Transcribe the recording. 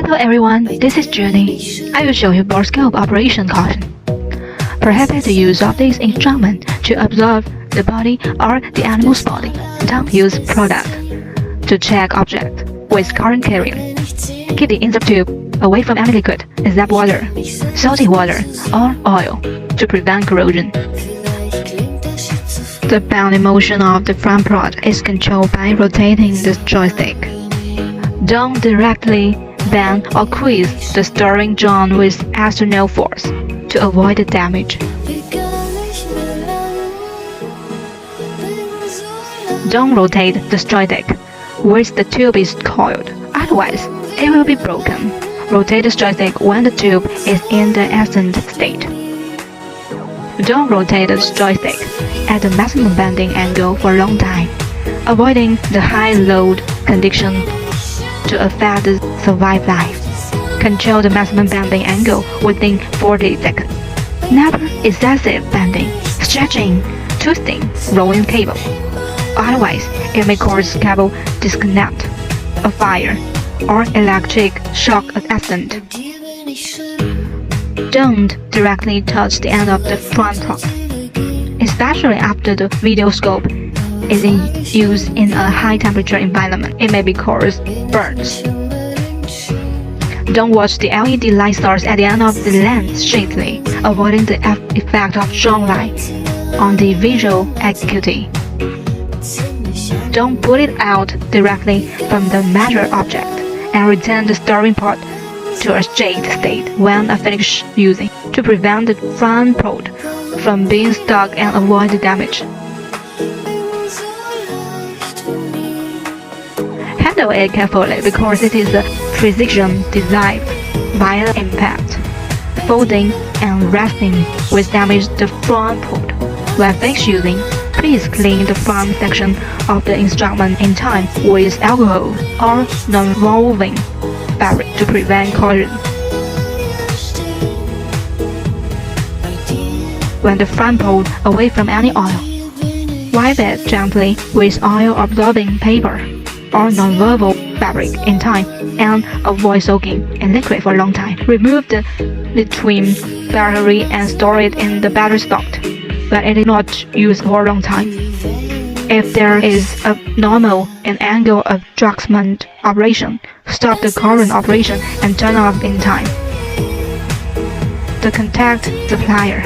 Hello everyone, this is Juny. I will show you Borescope Operation Caution. Prohibit the use of this instrument to observe the body or the animal's body. Don't use product to check object with current carrying. Keep the insert tube away from any liquid except water, salty water, or oil to prevent corrosion. The bounding motion of the front rod is controlled by rotating the joystick. Don't directly bend or squeeze the steering joint with external force to avoid the damage. Don't rotate the joystick which the tube is coiled, otherwise it will be broken. Rotate the joystick when the tube is in the ascent state. Don't rotate the joystick at the maximum bending angle for a long time, avoiding the high load condition to affect the survive life. Control the maximum bending angle within 40 seconds. Never excessive bending, stretching, twisting, rolling cable. Otherwise, it may cause cable disconnect, a fire, or electric shock accident. Don't directly touch the end of the front rod, especially after the video scope is in use in a high temperature environment. It may be cause burns. Don't watch the LED light source at the end of the lens strictly, avoiding the effect of strong light on the visual acuity. Don't pull it out directly from the measured object and return the steering part to a straight state when finished using to prevent the front rod from being stuck and avoid the damage. Handle it carefully because it is a precision design via impact, folding and resting will damage the front rod. When finished using, please clean the front section of the instrument in time with alcohol or non-woven fabric to prevent corrosion. When the front pulled away from any oil, wipe it gently with oil-absorbing paper or non-woven fabric in time and avoid soaking in liquid for a long time. Remove the lithium battery and store it in the battery slot when it is not used for a long time. If there is a normal and angle adjustment operation, stop the current operation and turn off in time. The contact supplier.